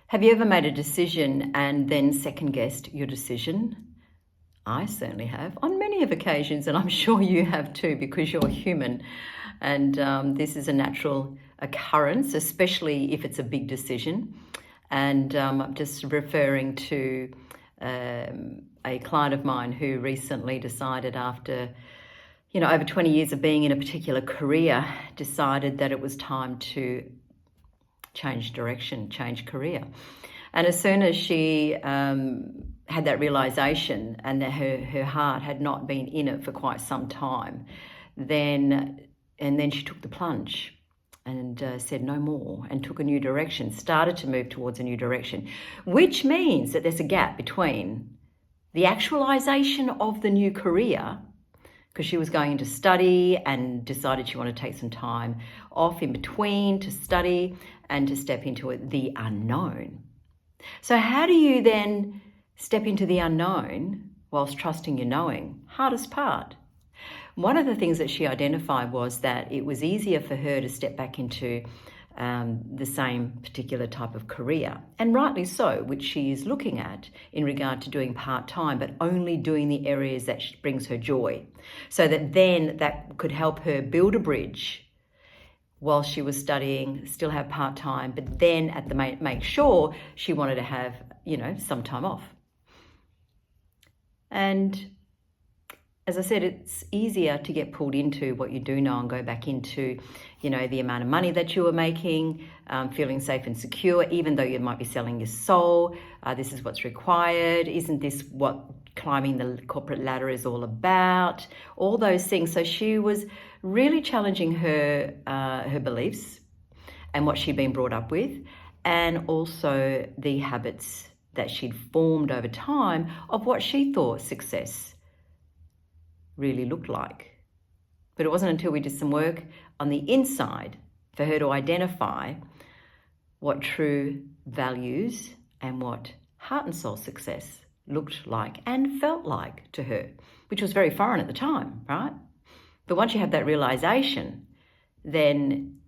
Have you ever made a decision and then second-guessed your decision? I certainly have on many of occasions, and I'm sure you have too, because you're human. And this is a natural occurrence, especially if it's a big decision. And I'm just referring to a client of mine who recently decided after, over 20 years of being in a particular career, decided that it was time to change direction, change career. And as soon as she had that realization and that her heart had not been in it for quite some time, then she took the plunge and said no more and took a new direction, started to move towards a new direction, which means that there's a gap between the actualization of the new career, because she was going to study and decided she wanted to take some time off in between to study and to step into the unknown. So how do you then step into the unknown whilst trusting your knowing? Hardest part. One of the things that she identified was that it was easier for her to step back into the same particular type of career, and rightly so, which she is looking at in regard to doing part-time, but only doing the areas that brings her joy, so that then that could help her build a bridge while she was studying, still have part-time, but then make sure she wanted to have, some time off. And as I said, it's easier to get pulled into what you do know and go back into, the amount of money that you were making, feeling safe and secure, even though you might be selling your soul. This is what's required. Isn't this what climbing the corporate ladder is all about? All those things. So she was really challenging her beliefs and what she'd been brought up with, and also the habits that she'd formed over time of what she thought success really looked like. But it wasn't until we did some work on the inside for her to identify what true values and what heart and soul success looked like and felt like to her, which was very foreign at the time, right? But once you have that realization, then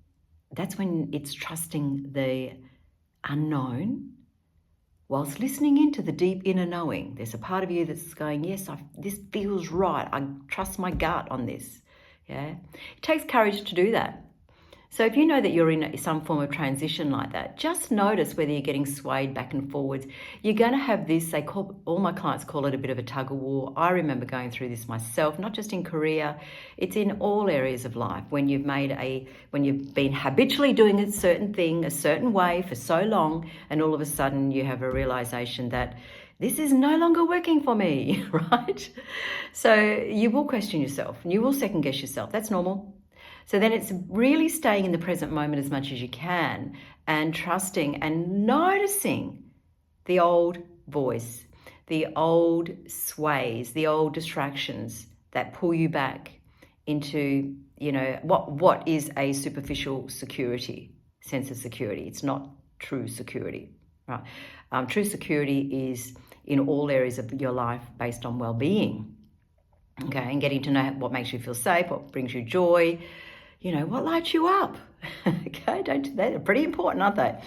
that's when it's trusting the unknown whilst listening into the deep inner knowing. There's a part of you that's going, yes, this feels right. I trust my gut on this. Yeah, it takes courage to do that. So if you know that you're in some form of transition like that, just notice whether you're getting swayed back and forwards. You're going to have this, all my clients call it a bit of a tug of war. I remember going through this myself, not just in career, it's in all areas of life. When you've been habitually doing a certain thing, a certain way for so long, and all of a sudden you have a realization that this is no longer working for me, right? So you will question yourself and you will second guess yourself. That's normal. So then it's really staying in the present moment as much as you can and trusting and noticing the old voice, the old sways, the old distractions that pull you back into, what is a superficial sense of security. It's not true security, right? True security is in all areas of your life based on well-being, okay, and getting to know what makes you feel safe, what brings you joy, what lights you up? Okay, they're pretty important, aren't they?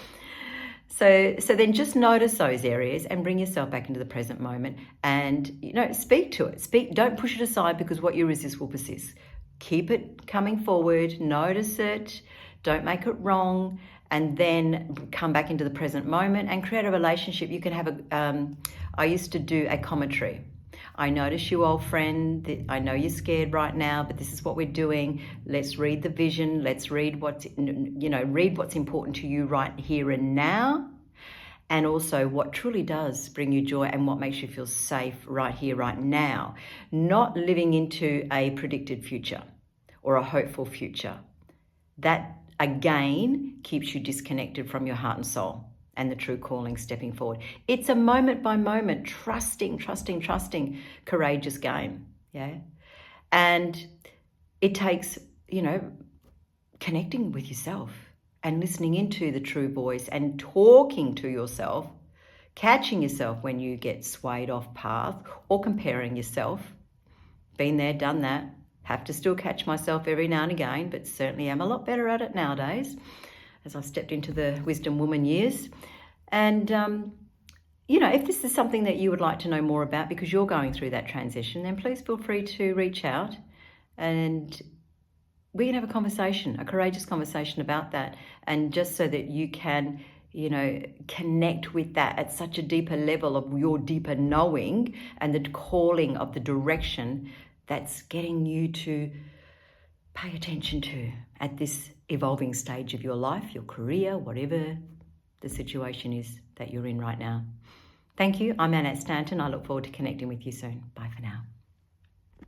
So then just notice those areas and bring yourself back into the present moment and, speak to it. Don't push it aside, because what you resist will persist. Keep it coming forward, notice it, don't make it wrong, and then come back into the present moment and create a relationship. You can have I used to do a commentary. I notice you, old friend. I know you're scared right now, but this is what we're doing. Let's read the vision. Let's read what's important to you right here and now. And also what truly does bring you joy and what makes you feel safe right here, right now. Not living into a predicted future or a hopeful future. That, again, keeps you disconnected from your heart and soul and the true calling stepping forward. It's a moment by moment, trusting, courageous game, yeah? And it takes, connecting with yourself and listening into the true voice and talking to yourself, catching yourself when you get swayed off path or comparing yourself. Been there, done that. Have to still catch myself every now and again, but certainly am a lot better at it nowadays as I stepped into the wisdom woman years. And, you know, if this is something that you would like to know more about because you're going through that transition, then please feel free to reach out and we can have a conversation, a courageous conversation about that. And just so that you can, you know, connect with that at such a deeper level of your deeper knowing and the calling of the direction that's getting you to pay attention to at this evolving stage of your life, your career, whatever the situation is that you're in right now. Thank you. I'm Annette Stanton. I look forward to connecting with you soon. Bye for now.